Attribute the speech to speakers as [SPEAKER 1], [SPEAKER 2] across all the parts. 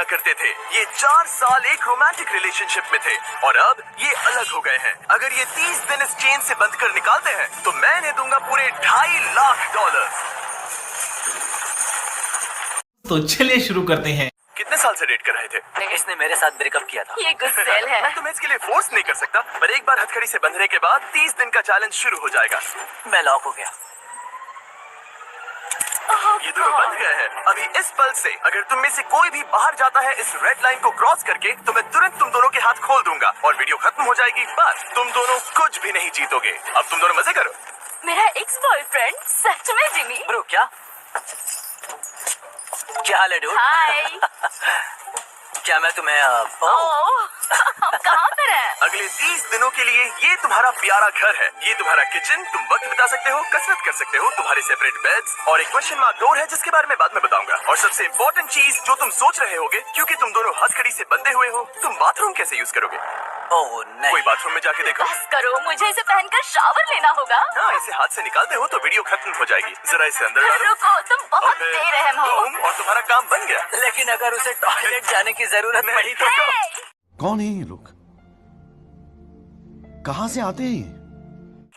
[SPEAKER 1] किया करते थे। ये 4 साल एक रोमांटिक रिलेशनशिप में थे और अब ये अलग हो गए हैं। अगर ये 30 दिन इस चेन से बंद कर निकालते हैं तो मैं इन्हें दूंगा पूरे $2.5 लाख।
[SPEAKER 2] तो चलिए शुरू करते हैं।
[SPEAKER 1] कितने साल से डेट कर रहे थे?
[SPEAKER 3] इसने मेरे साथ ब्रेकअप किया था।
[SPEAKER 4] ये गुस्सेल है।
[SPEAKER 1] मैं तुम्हें इसके लिए फोर्स नहीं कर सकता, पर एक बार हथकड़ी से बंधने के बाद 30 दिन का चैलेंज शुरू हो जाएगा।
[SPEAKER 3] मैं लॉक हो गया।
[SPEAKER 1] ये दोनों बंध गए हैं। अभी इस पल से अगर तुम में से कोई भी बाहर जाता है इस रेड लाइन को क्रॉस करके, तो मैं तुरंत तुम दोनों के हाथ खोल दूंगा और वीडियो खत्म हो जाएगी। बस तुम दोनों कुछ भी नहीं जीतोगे। अब तुम दोनों मजे करो।
[SPEAKER 4] मेरा एक्स बॉयफ्रेंड सच में जिमी।
[SPEAKER 3] ब्रो क्या हाल है डूड?
[SPEAKER 4] हाय।
[SPEAKER 3] क्या मैं तुम्हें
[SPEAKER 4] ओह, कहाँ पर है?
[SPEAKER 1] अगले 30 दिनों के लिए ये तुम्हारा प्यारा घर है, ये तुम्हारा किचन, तुम वक्त बिता सकते हो, कसरत कर सकते हो, तुम्हारे सेपरेट बेड्स और एक क्वेश्चन मार्क डोर है जिसके बारे में बाद में बताऊंगा। और सबसे इम्पोर्टेंट चीज जो तुम सोच रहे होगे, क्योंकि तुम दोनों हथकड़ी से बंधे हुए हो, तुम बाथरूम कैसे यूज करोगे?
[SPEAKER 3] ओह नहीं।
[SPEAKER 1] कोई बाथरूम में जाके देखो।
[SPEAKER 4] बस करो, मुझे इसे पहनकर शावर लेना होगा।
[SPEAKER 1] हाँ, इसे हाथ से निकालते हो तो वीडियो खत्म हो जाएगी। जरा इसे अंदर डालो।
[SPEAKER 4] रुको, तुम बहुत
[SPEAKER 1] फिर
[SPEAKER 4] बेरहम हो।
[SPEAKER 1] तुम और तुम्हारा काम बन गया।
[SPEAKER 3] लेकिन अगर उसे टॉयलेट जाने की जरूरत पड़ी तो?
[SPEAKER 4] हे!
[SPEAKER 5] कौन है ये लोग? कहाँ से आते हैं ये?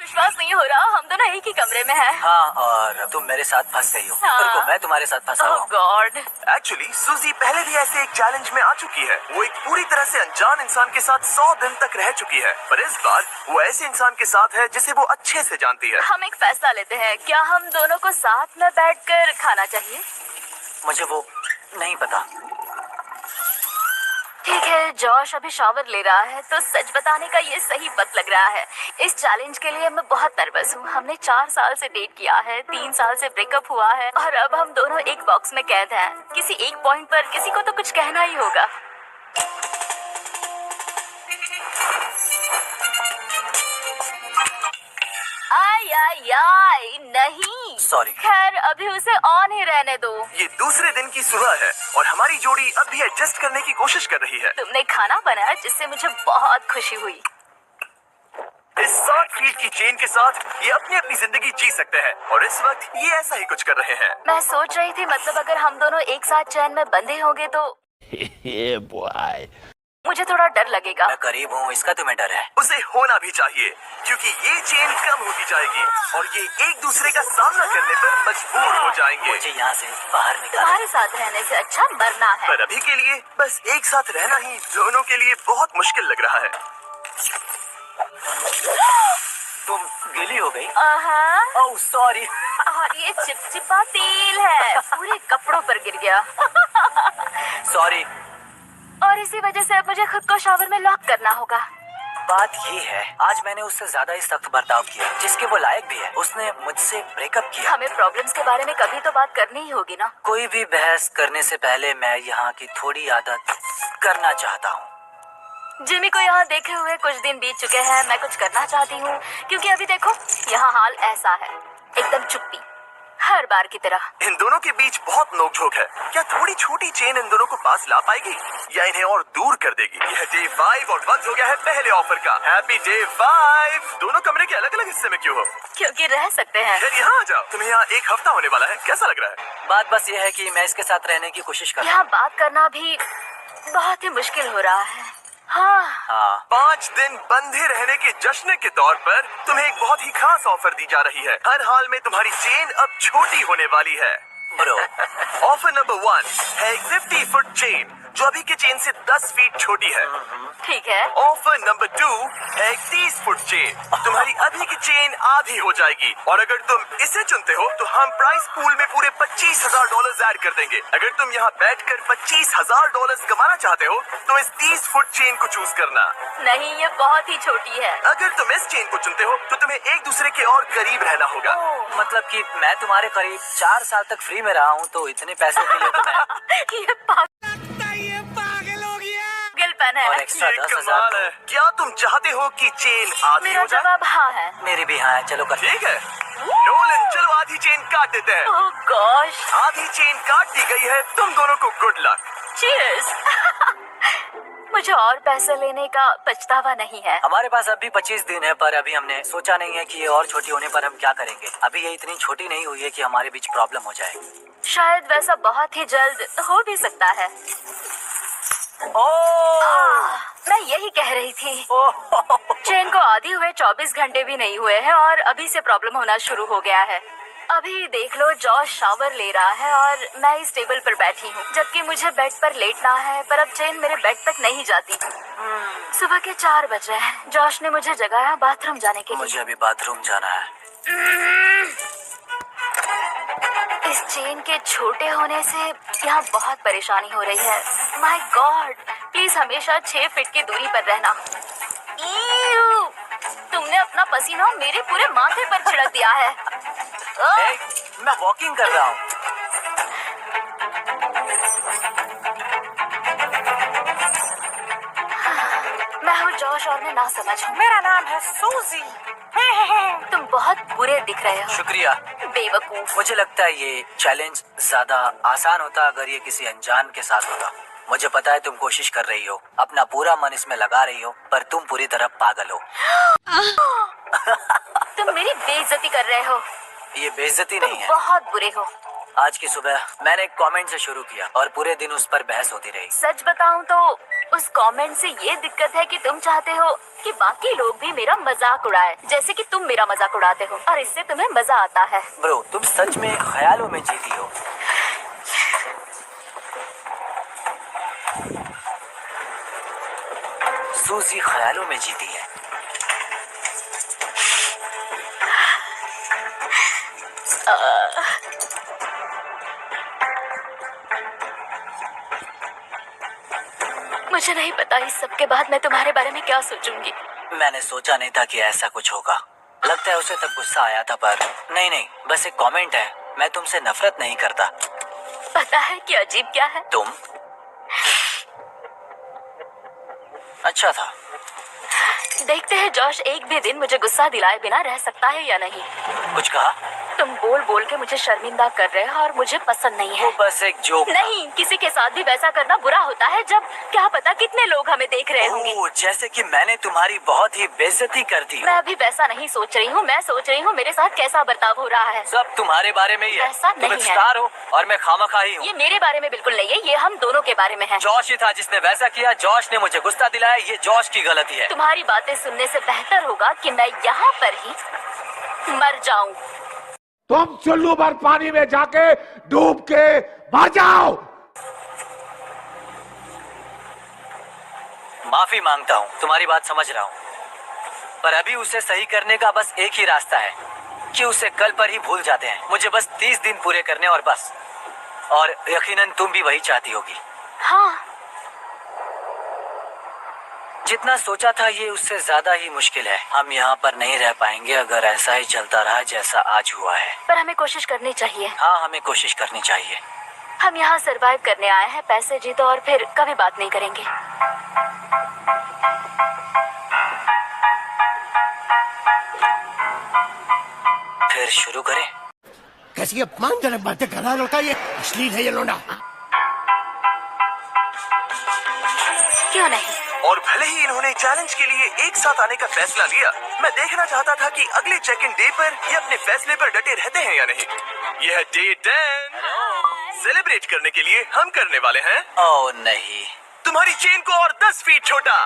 [SPEAKER 4] विश्वास नहीं हो रहा, हम दोनों एक ही कमरे में हैं।
[SPEAKER 3] हाँ, और तुम मेरे साथ फंस गई हो।
[SPEAKER 4] हाँ।
[SPEAKER 3] रुको, मैं तुम्हारे साथ फंसा हुआ
[SPEAKER 4] ओह
[SPEAKER 3] हूँ।
[SPEAKER 4] गॉड।
[SPEAKER 1] एक्चुअली सूजी पहले भी ऐसे एक चैलेंज में आ चुकी है। वो एक पूरी तरह से अनजान इंसान के साथ 100 दिन तक रह चुकी है, पर इस बार वो ऐसे इंसान के साथ है जिसे वो अच्छे से जानती है।
[SPEAKER 4] हम एक फैसला लेते हैं, क्या हम दोनों को साथ में बैठकर खाना चाहिए?
[SPEAKER 3] मुझे वो नहीं पता।
[SPEAKER 4] ठीक है, जॉश अभी शावर ले रहा है तो सच बताने का ये सही वक्त लग रहा है। इस चैलेंज के लिए मैं बहुत नर्वस हूँ। हमने 4 साल से डेट किया है, 3 साल से ब्रेकअप हुआ है और अब हम दोनों एक बॉक्स में कैद हैं। किसी एक पॉइंट पर किसी को तो कुछ कहना ही होगा। आई नहीं।
[SPEAKER 3] सॉरी।
[SPEAKER 4] खैर अभी उसे ऑन ही रहने दो।
[SPEAKER 1] ये दूसरे दिन की सुबह है और हमारी जोड़ी अब भी एडजस्ट करने की कोशिश कर रही है।
[SPEAKER 4] तुमने खाना बनाया जिससे मुझे बहुत खुशी हुई।
[SPEAKER 1] इस 60 फीट की चेन के साथ ये अपनी अपनी जिंदगी जी सकते हैं और इस वक्त ये ऐसा ही कुछ कर रहे हैं।
[SPEAKER 4] मैं सोच रही थी, मतलब अगर हम दोनों एक साथ चैन में बंधे होंगे तो मुझे थोड़ा डर लगेगा।
[SPEAKER 3] मैं करीब हूँ, इसका तुम्हें डर है?
[SPEAKER 1] उसे होना भी चाहिए, क्योंकि ये चेन कम होती जाएगी और ये एक दूसरे का सामना करने पर मजबूर हो जाएंगे।
[SPEAKER 3] मुझे यहाँ से बाहर निकाल।
[SPEAKER 4] तुम्हारे साथ रहने से अच्छा मरना है।
[SPEAKER 1] पर अभी के लिए बस एक साथ रहना ही दोनों के लिए बहुत मुश्किल लग रहा है।
[SPEAKER 3] तुम गीली हो गई?
[SPEAKER 4] हाँ।
[SPEAKER 3] Oh sorry.
[SPEAKER 4] और ये चिपचिपा तेल है, पूरे कपड़ों पर गिर गया।
[SPEAKER 3] सॉरी।
[SPEAKER 4] और इसी वजह से अब मुझे खुद को शावर में लॉक करना होगा।
[SPEAKER 3] बात ये है, आज मैंने उससे ज्यादा ही सख्त बर्ताव किया जिसके वो लायक भी है। उसने मुझसे ब्रेकअप किया।
[SPEAKER 4] हमें प्रॉब्लम्स के बारे में कभी तो बात करनी ही होगी ना।
[SPEAKER 3] कोई भी बहस करने से पहले मैं यहाँ की थोड़ी आदत करना चाहता हूँ।
[SPEAKER 4] जिमी को यहाँ देखे हुए कुछ दिन बीत चुके हैं। मैं कुछ करना चाहती हूँ, क्योंकि अभी देखो यहाँ हाल ऐसा है, एकदम चुप्पी, हर बार की तरह।
[SPEAKER 1] इन दोनों के बीच बहुत नोकझोंक है। क्या थोड़ी छोटी चेन इन दोनों को पास ला पाएगी या इन्हें और दूर कर देगी? यह डे 5 और वक्त हो गया है पहले ऑफर का। Happy day 5। दोनों कमरे के अलग अलग हिस्से में क्यों हो?
[SPEAKER 4] क्योंकि रह सकते हैं।
[SPEAKER 1] फिर यहाँ आ जाओ। तुम्हें यहाँ एक हफ्ता होने वाला है, कैसा लग रहा है?
[SPEAKER 3] बात बस ये है कि मैं इसके साथ रहने की कोशिश कर रहा
[SPEAKER 4] यहाँ बात करना भी बहुत ही मुश्किल हो रहा है। हाँ।
[SPEAKER 3] हाँ।
[SPEAKER 1] 5 दिन बंधे रहने के जश्न के तौर पर तुम्हें एक बहुत ही खास ऑफर दी जा रही है। हर हाल में तुम्हारी चेन अब छोटी होने वाली है।
[SPEAKER 3] ब्रो।
[SPEAKER 1] ऑफर नंबर 1 है एक 50 फुट चेन जो अभी के चेन से 10 फीट छोटी है।
[SPEAKER 4] ठीक है।
[SPEAKER 1] ऑफर नंबर 2 है एक 30 फुट चेन। तुम्हारी अभी की चेन आधी हो जाएगी और अगर तुम इसे चुनते हो तो हम प्राइस पूल में पूरे $25,000 ऐड कर देंगे। अगर तुम यहाँ बैठकर $25,000 कमाना चाहते हो तो इस 30 फुट चेन को चूज करना।
[SPEAKER 4] नहीं, ये बहुत ही छोटी है।
[SPEAKER 1] अगर तुम इस चेन को चुनते हो तो तुम्हें एक दूसरे के और करीब रहना होगा।
[SPEAKER 3] मतलब कि मैं तुम्हारे करीब 4 साल तक फ्री में रहा हूँ, तो इतने पैसों के लिए तो मैं
[SPEAKER 4] ये पागलपन है।
[SPEAKER 3] और एक्स्ट्रा
[SPEAKER 1] ये
[SPEAKER 3] 10,000
[SPEAKER 1] कमाल है। क्या तुम चाहते हो कि चेन आधी
[SPEAKER 4] मेरा
[SPEAKER 1] हो जाए?
[SPEAKER 4] जवाब हाँ है।
[SPEAKER 3] मेरी भी हाँ है। चलो कर।
[SPEAKER 1] ठीक है नोलन, चलो आधी चेन काट देते हैं।
[SPEAKER 4] ओह गॉश।
[SPEAKER 1] आधी चेन काट दी गई है। तुम दोनों को गुड लक।
[SPEAKER 4] चीयर्स। मुझे और पैसे लेने का पछतावा नहीं है।
[SPEAKER 3] हमारे पास अभी 25 दिन है, पर अभी हमने सोचा नहीं है कि ये और छोटी होने पर हम क्या करेंगे। अभी ये इतनी छोटी नहीं हुई है कि हमारे बीच प्रॉब्लम हो जाए।
[SPEAKER 4] शायद वैसा बहुत ही जल्द हो भी सकता है। मैं यही कह रही थी। चेन को आधी हुए 24 घंटे भी नहीं हुए हैं और अभी से प्रॉब्लम होना शुरू हो गया है। अभी देख लो, जॉश शावर ले रहा है और मैं इस टेबल पर बैठी हूँ, जबकि मुझे बेड पर लेटना है, पर अब चेन मेरे बेड तक नहीं जाती। सुबह के 4 बजे हैं। जॉश ने मुझे जगाया बाथरूम जाने के लिए।
[SPEAKER 3] मुझे अभी बाथरूम जाना है।
[SPEAKER 4] इस चेन के छोटे होने से यहाँ बहुत परेशानी हो रही है। माय गॉड, प्लीज हमेशा 6 फीट की दूरी पर रहना। ईऊ, तुमने अपना पसीना मेरे पूरे माथे पर छिड़क दिया है।
[SPEAKER 3] मैं वॉकिंग कर रहा हूँ।
[SPEAKER 4] मैं हूँ जॉश और मैं ना समझ हूँ।
[SPEAKER 6] मेरा नाम है सूजी।
[SPEAKER 4] तुम बहुत बुरे दिख रहे हो।
[SPEAKER 3] शुक्रिया।
[SPEAKER 4] बेवकूफ।
[SPEAKER 3] मुझे लगता है ये चैलेंज ज्यादा आसान होता अगर ये किसी अनजान के साथ होता। मुझे पता है तुम कोशिश कर रही हो, अपना पूरा मन इसमें लगा रही हो, पर तुम पूरी तरह पागल हो।
[SPEAKER 4] तुम मेरी बेइज्जती कर रहे हो।
[SPEAKER 3] ये बेइज्जती
[SPEAKER 4] तुम
[SPEAKER 3] नहीं है।
[SPEAKER 4] बहुत बुरे हो।
[SPEAKER 3] आज की सुबह मैंने एक कमेंट से शुरू किया और पूरे दिन उस पर बहस होती रही।
[SPEAKER 4] सच बताऊं तो उस कमेंट से ये दिक्कत है कि तुम चाहते हो कि बाकी लोग भी मेरा मजाक उड़ाए, जैसे कि तुम मेरा मजाक उड़ाते हो, और इससे तुम्हें मजा आता है।
[SPEAKER 3] ब्रो, तुम सच में ख्यालों में जीती हो। सूजी ख्यालों में जीती है।
[SPEAKER 4] मुझे नहीं पता इस सब के बाद मैं तुम्हारे बारे में क्या सोचूंगी।
[SPEAKER 3] मैंने सोचा नहीं था कि ऐसा कुछ होगा। लगता है उसे तब गुस्सा आया था, पर नहीं, बस एक कमेंट है। मैं तुमसे नफरत नहीं करता।
[SPEAKER 4] पता है कि अजीब क्या है?
[SPEAKER 3] तुम अच्छा था।
[SPEAKER 4] देखते हैं जॉश एक भी दिन मुझे गुस्सा दिलाए बिना रह सकता है या नहीं।
[SPEAKER 3] कुछ कहा?
[SPEAKER 4] तुम बोल बोल के मुझे शर्मिंदा कर रहे हो और मुझे पसंद नहीं है।
[SPEAKER 3] वो बस एक जोक।
[SPEAKER 4] नहीं, किसी के साथ भी वैसा करना बुरा होता है जब क्या पता कितने लोग हमें देख रहे होंगे।
[SPEAKER 3] जैसे कि मैंने तुम्हारी बहुत ही बेइज्जती कर दी।
[SPEAKER 4] मैं अभी वैसा नहीं सोच रही हूँ। मैं सोच रही हूँ मेरे साथ कैसा बर्ताव हो रहा है।
[SPEAKER 3] सब तुम्हारे बारे में ही है।
[SPEAKER 4] ऐसा
[SPEAKER 3] तुम
[SPEAKER 4] नहीं
[SPEAKER 3] एक
[SPEAKER 4] है।
[SPEAKER 3] स्टार हो और मैं खामखा ही हूँ।
[SPEAKER 4] ये मेरे बारे में बिल्कुल नहीं है, ये हम दोनों के बारे में है।
[SPEAKER 3] जॉश ही था जिसने वैसा किया। जॉश ने मुझे गुस्सा दिलाया। ये जॉश की गलती है।
[SPEAKER 4] तुम्हारी बातें सुनने से बेहतर होगा कि मैं यहाँ पर ही मर जाऊं।
[SPEAKER 7] तुम चुल्लू भर पानी में जाके डूब के मर जाओ।
[SPEAKER 3] माफी मांगता हूँ, तुम्हारी बात समझ रहा हूँ, पर अभी उसे सही करने का बस एक ही रास्ता है कि उसे कल पर ही भूल जाते हैं। मुझे बस 30 दिन पूरे करने और बस। और यकीनन तुम भी वही चाहती होगी।
[SPEAKER 4] हाँ,
[SPEAKER 3] जितना सोचा था ये उससे ज्यादा ही मुश्किल है। हम यहाँ पर नहीं रह पाएंगे अगर ऐसा ही चलता रहा जैसा आज हुआ है।
[SPEAKER 4] पर हमें कोशिश करनी चाहिए।
[SPEAKER 3] हाँ, हमें कोशिश करनी चाहिए।
[SPEAKER 4] हम यहाँ सरवाइव करने आए हैं, पैसे जीतो और फिर कभी बात नहीं करेंगे।
[SPEAKER 3] फिर शुरू करें।
[SPEAKER 7] कैसी अपमानजनक बातें कर रहा लड़का, ये अश्लील है ये लोंडा।
[SPEAKER 4] क्यों नहीं?
[SPEAKER 1] और भले ही इन्होंने चैलेंज के लिए एक साथ आने का फैसला लिया, मैं देखना चाहता था कि अगले चेक इन डे पर ये अपने फैसले पर डटे रहते हैं या नहीं। यह डे 10 सेलिब्रेट करने के लिए हम करने वाले हैं
[SPEAKER 3] ओह नहीं,
[SPEAKER 1] तुम्हारी चेन को और 10 फीट छोटा,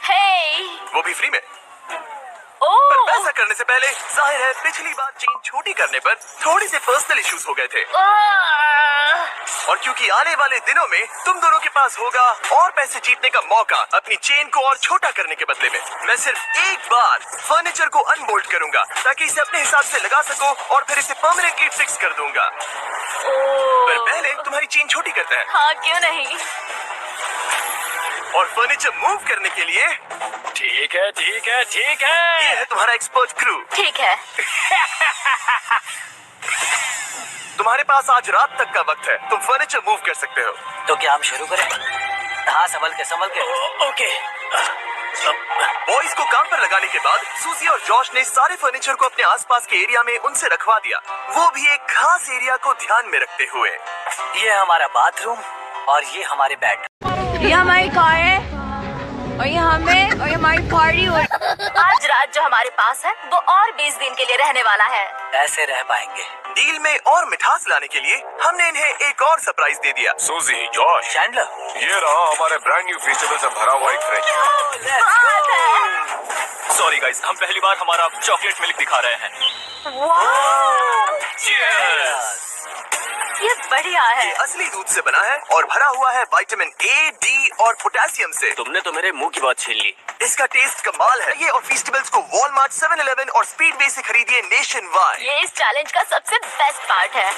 [SPEAKER 4] हे,
[SPEAKER 1] वो भी फ्री में। पर
[SPEAKER 4] ओह,
[SPEAKER 1] ऐसा करने से पहले जाहिर है पिछली बार चेन छोटी करने पर थोड़ी से पर्सनल इश्यूज हो गए थे, और क्योंकि आने वाले दिनों में तुम दोनों के पास होगा और पैसे जीतने का मौका अपनी चेन को और छोटा करने के बदले में, मैं सिर्फ एक बार फर्नीचर को अनबोल्ट करूंगा ताकि इसे अपने हिसाब से लगा सको और फिर इसे परमानेंटली फिक्स कर दूंगा। पर पहले तुम्हारी चेन छोटी करते हैं।
[SPEAKER 4] हाँ, क्यों नहीं?
[SPEAKER 1] और फर्नीचर मूव करने के लिए
[SPEAKER 3] ठीक है।
[SPEAKER 1] ये है तुम्हारा एक्सपर्ट क्रू।
[SPEAKER 4] ठीक है।
[SPEAKER 1] तुम्हारे पास आज रात तक का वक्त है, तुम फर्नीचर मूव कर सकते हो।
[SPEAKER 3] तो क्या हम शुरू करें? हाँ, संभल के। ओके।
[SPEAKER 1] बॉयज को काम पर लगाने के बाद सूजी और जॉश ने सारे फर्नीचर को अपने आसपास के एरिया में उनसे रखवा दिया, वो भी एक खास एरिया को ध्यान में रखते हुए।
[SPEAKER 3] ये हमारा बाथरूम और ये हमारे बेड।
[SPEAKER 6] यह हमारी कार है और ये हमें और ये हमारी पार्टी हो।
[SPEAKER 4] आज रात जो हमारे पास है वो और 20 दिन के लिए रहने वाला है।
[SPEAKER 3] ऐसे रह पाएंगे।
[SPEAKER 1] डील में और मिठास लाने के लिए हमने इन्हें एक और सरप्राइज दे दिया।
[SPEAKER 8] सूजी, जॉश,
[SPEAKER 3] चैंडलर,
[SPEAKER 8] ये रहा हमारे ब्रांड न्यू वेजिटेबल से भरा हुआ एक फ्रिज।
[SPEAKER 1] सॉरी गाइस, हम पहली बार हमारा चॉकलेट मिल्क दिखा रहे हैं।
[SPEAKER 4] ये बढ़िया है।
[SPEAKER 1] ये असली दूध से बना है और भरा हुआ है विटामिन ए, डी और पोटेशियम से।
[SPEAKER 8] तुमने तो मेरे मुंह की बात छीन ली।
[SPEAKER 1] इसका टेस्ट कमाल है। ये और फेस्टिवल्स को वॉलमार्ट, 7-Eleven और स्पीडवे से खरीदिए नेशन वाइड।
[SPEAKER 4] ये इस चैलेंज का सबसे बेस्ट पार्ट है।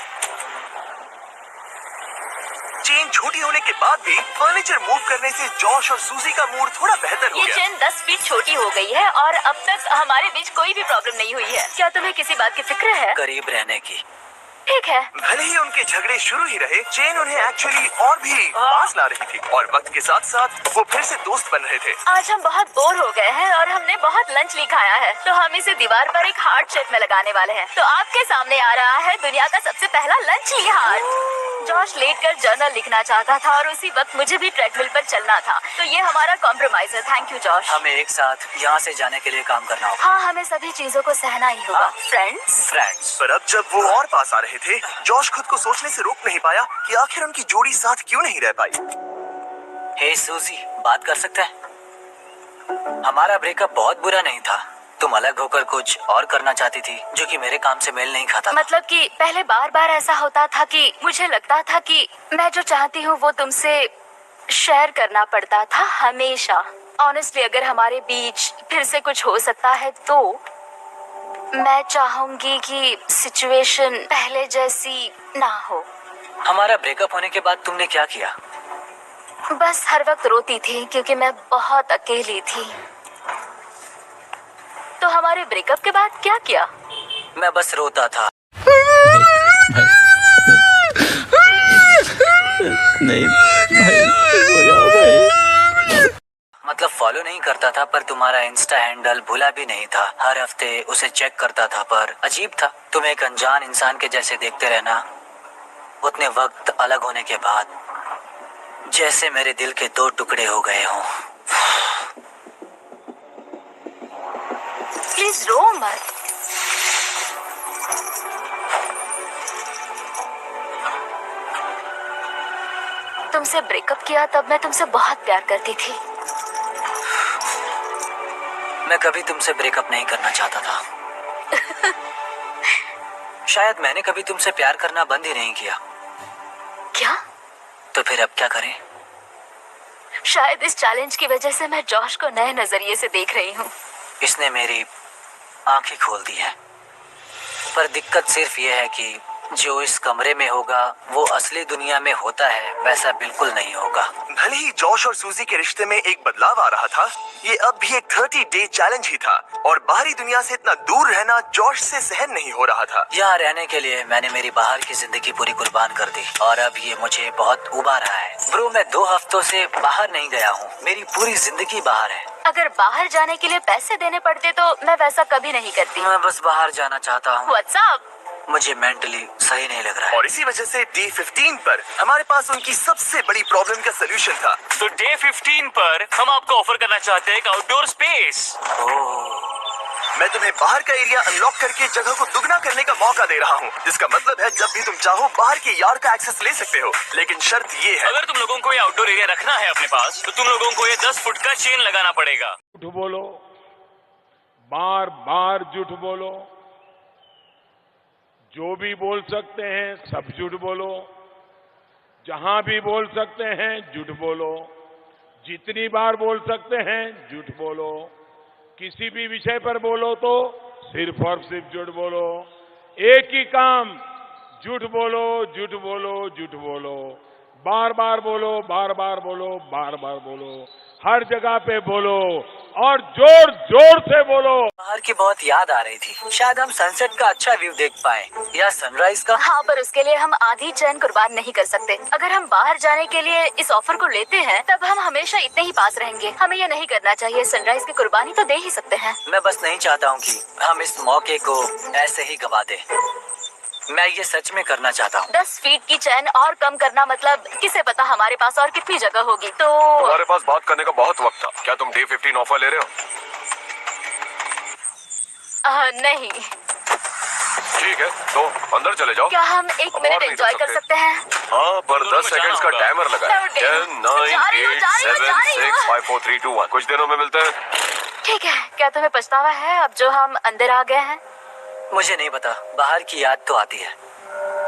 [SPEAKER 1] चेन छोटी होने के बाद भी फर्नीचर मूव करने से जॉश और सूजी का मूड थोड़ा बेहतर हो
[SPEAKER 4] ये
[SPEAKER 1] गया।
[SPEAKER 4] चेन 10 फीट छोटी हो गई है और अब तक हमारे बीच कोई भी प्रॉब्लम नहीं हुई है। क्या तुम्हें किसी बात की फिक्र है?
[SPEAKER 3] करीब रहने की।
[SPEAKER 4] ठीक है।
[SPEAKER 1] भले ही उनके झगड़े शुरू ही रहे, चेन उन्हें एक्चुअली और भी पास ला रही थी और वक्त के साथ साथ वो फिर से दोस्त बन रहे थे।
[SPEAKER 4] आज हम बहुत बोर हो गए हैं और हमने बहुत लंच नहीं खाया है, तो हम इसे दीवार पर एक हार्ट शेप में लगाने वाले हैं। तो आपके सामने आ रहा है दुनिया का सबसे पहला लंच ही हार्ट। जॉश लेटकर जर्नल लिखना चाहता था और उसी वक्त मुझे भी ट्रेडमिल पर चलना था, तो ये हमारा कॉम्प्रोमाइज है। Thank you Josh.
[SPEAKER 3] हमें एक साथ यहाँ से जाने के लिए काम करना होगा।
[SPEAKER 4] हाँ, हमें सभी चीजों को सहना ही होगा।
[SPEAKER 3] फ्रेंड्स,
[SPEAKER 1] पर अब जब वो और पास आ रहे थे, जॉश खुद को सोचने से रोक नहीं पाया कि आखिर उनकी जोड़ी साथ क्यों नहीं रह पाई।
[SPEAKER 3] हे सूजी, बात कर सकते हैं? हमारा ब्रेकअप बहुत बुरा नहीं था। तुम अलग होकर कुछ और करना चाहती थी जो कि मेरे काम से मेल नहीं खाता।
[SPEAKER 4] मतलब कि पहले बार बार ऐसा होता था कि मुझे लगता था कि मैं जो चाहती हूँ वो तुमसे शेयर करना पड़ता था हमेशा। ऑनेस्टली अगर हमारे बीच फिर से कुछ हो सकता है तो मैं चाहूंगी कि सिचुएशन पहले जैसी ना हो।
[SPEAKER 3] हमारा ब्रेकअप होने के बाद तुमने क्या किया?
[SPEAKER 4] बस हर वक्त रोती थी क्योंकि मैं बहुत अकेली थी। तो हमारे ब्रेकअप के बाद क्या किया?
[SPEAKER 3] मैं बस रोता था।
[SPEAKER 2] नहीं भाई,
[SPEAKER 3] मतलब फॉलो नहीं करता था, पर तुम्हारा इंस्टा हैंडल भूला भी नहीं था। हर हफ्ते उसे चेक करता था, पर अजीब था, तुम एक अनजान इंसान के जैसे देखते रहना उतने वक्त अलग होने के बाद, जैसे मेरे दिल के 2 टुकड़े हो गए हों।
[SPEAKER 4] प्लीज रो मत। तुमसे ब्रेकअप किया तब मैं तुमसे बहुत प्यार करती थी।
[SPEAKER 3] मैं कभी तुमसे ब्रेकअप नहीं करना चाहता था। शायद मैंने कभी तुमसे प्यार करना बंद ही नहीं किया।
[SPEAKER 4] क्या?
[SPEAKER 3] तो फिर अब क्या करें?
[SPEAKER 4] शायद इस चैलेंज की वजह से मैं जॉश को नए नजरिए से देख रही हूँ।
[SPEAKER 3] इसने मेरी आंखें खोल दी हैं। पर दिक्कत सिर्फ ये है कि जो इस कमरे में होगा वो असली दुनिया में होता है वैसा बिल्कुल नहीं होगा।
[SPEAKER 1] भले ही जॉश और सूजी के रिश्ते में एक बदलाव आ रहा था, ये अब भी एक 30 डे चैलेंज ही था और बाहरी दुनिया से इतना दूर रहना जॉश से सहन नहीं हो रहा था।
[SPEAKER 3] यहाँ रहने के लिए मैंने मेरी बाहर की जिंदगी पूरी कुर्बान कर दी और अब ये मुझे बहुत उबा रहा है। ब्रो, मैं 2 हफ्तों से बाहर नहीं गया हूँ। मेरी पूरी जिंदगी बाहर है।
[SPEAKER 4] अगर बाहर जाने के लिए पैसे देने पड़ते तो मैं वैसा कभी नहीं करती।
[SPEAKER 3] मैं बस बाहर जाना चाहता हूँ।
[SPEAKER 4] व्हाट्सएप
[SPEAKER 3] मुझे मेंटली सही नहीं लग रहा है।
[SPEAKER 1] और इसी वजह से डे 15 पर हमारे पास उनकी सबसे बड़ी प्रॉब्लम का सोल्यूशन था।
[SPEAKER 8] तो डे 15 पर हम आपको ऑफर करना चाहते हैं एक आउटडोर स्पेस।
[SPEAKER 1] मैं तुम्हें बाहर का एरिया अनलॉक करके जगह को दुगना करने का मौका दे रहा हूँ, जिसका मतलब है जब भी तुम चाहो बाहर के यार्ड का एक्सेस ले सकते हो। लेकिन शर्त ये है,
[SPEAKER 8] अगर तुम लोगों को ये आउटडोर एरिया रखना है अपने पास, तो तुम लोगों को ये 10 फुट का चेन लगाना पड़ेगा।
[SPEAKER 7] झूठ बोलो, बार बार झूठ बोलो, जो भी बोल सकते हैं सब झूठ बोलो, जहां भी बोल सकते हैं झूठ बोलो, जितनी बार बोल सकते हैं झूठ बोलो, किसी भी विषय पर बोलो तो सिर्फ और सिर्फ झूठ बोलो। एक ही काम, झूठ बोलो, झूठ बोलो, झूठ बोलो, बार बार बोलो, बार बार बोलो, बार बार बोलो, हर जगह पे बोलो और जोर जोर से बोलो।
[SPEAKER 3] बाहर की बहुत याद आ रही थी। शायद हम सनसेट का अच्छा व्यू देख पाए या सनराइज का।
[SPEAKER 4] हाँ, पर उसके लिए हम आधी चैन कुर्बान नहीं कर सकते। अगर हम बाहर जाने के लिए इस ऑफर को लेते हैं तब हम हमेशा इतने ही पास रहेंगे। हमें ये नहीं करना चाहिए। सनराइज की कुर्बानी तो दे ही सकते हैं।
[SPEAKER 3] मैं बस नहीं चाहता हूँ कि हम इस मौके को ऐसे ही गवा दें। मैं ये सच में करना चाहता हूँ।
[SPEAKER 4] 10 फीट की चैन और कम करना मतलब किसे पता हमारे पास और कितनी जगह होगी। तो
[SPEAKER 1] तुम्हारे पास बात करने का बहुत वक्त था। क्या तुम डे 15 ऑफर ले रहे हो?
[SPEAKER 4] नहीं।
[SPEAKER 1] ठीक है, तो अंदर चले जाओ।
[SPEAKER 4] क्या हम एक
[SPEAKER 1] हम
[SPEAKER 4] मिनट
[SPEAKER 1] और नहीं
[SPEAKER 4] एंजॉय
[SPEAKER 1] रुक
[SPEAKER 4] कर
[SPEAKER 1] सकते।
[SPEAKER 4] सकते हैं?
[SPEAKER 1] हाँ, पर 10 सेकंड्स का टाइमर लगा है।
[SPEAKER 4] मैं उठ गई हूँ।
[SPEAKER 1] 10, 9,
[SPEAKER 4] जा रही हूँ,
[SPEAKER 1] 8,
[SPEAKER 4] जा रही हूँ,
[SPEAKER 1] 7,
[SPEAKER 4] जा रही
[SPEAKER 1] 6,
[SPEAKER 4] हूँ।
[SPEAKER 1] 5, 4, 3, 2, 1। कुछ देरों में मिलते हैं।
[SPEAKER 4] ठीक है, क्या तुम्हें पछतावा है अब जो हम अंदर आ गए हैं?
[SPEAKER 3] मुझे नहीं पता, बाहर की याद तो आती है।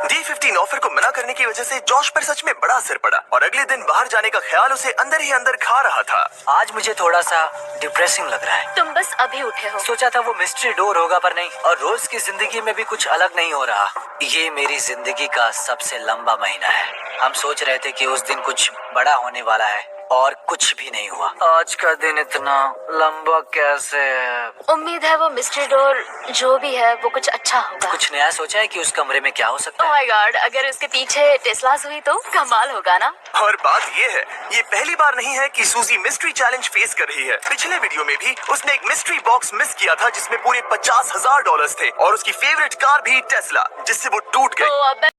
[SPEAKER 1] डे 15 ऑफर को मना करने की वजह से जॉश पर सच में बड़ा असर पड़ा और अगले दिन बाहर जाने का ख्याल उसे अंदर ही अंदर खा रहा था।
[SPEAKER 3] आज मुझे थोड़ा सा डिप्रेसिंग लग रहा है।
[SPEAKER 4] तुम बस अभी उठे हो।
[SPEAKER 3] सोचा था वो मिस्ट्री डोर होगा, पर नहीं। और रोज की जिंदगी में भी कुछ अलग नहीं हो रहा। ये मेरी जिंदगी का सबसे लंबा महीना है। हम सोच रहे थे कि उस दिन कुछ बड़ा होने वाला है और कुछ भी नहीं हुआ। आज का दिन इतना लंबा कैसे है?
[SPEAKER 4] उम्मीद है वो मिस्ट्री डोर जो भी है वो कुछ अच्छा होगा।
[SPEAKER 3] कुछ नया सोचा है कि उस कमरे में क्या हो सकता
[SPEAKER 4] ओह
[SPEAKER 3] है?
[SPEAKER 4] माय गॉड, अगर उसके पीछे टेस्लास हुई तो कमाल होगा ना।
[SPEAKER 1] और बात ये है, ये पहली बार नहीं है कि सूजी मिस्ट्री चैलेंज फेस कर रही है। पिछले वीडियो में भी उसने एक मिस्ट्री बॉक्स मिस किया था जिसमें पूरे $50,000 थे और उसकी फेवरेट कार भी टेस्ला, जिससे वो टूट गई।
[SPEAKER 4] तो अब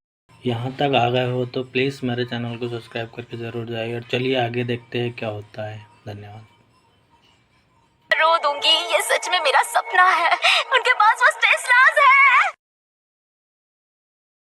[SPEAKER 2] यहाँ तक आ गए हो तो प्लीज़ मेरे चैनल को सब्सक्राइब करके ज़रूर जाइए और चलिए आगे देखते हैं क्या होता है। धन्यवाद।
[SPEAKER 4] रो दूंगी, ये सच में मेरा सपना है। उनके पास बस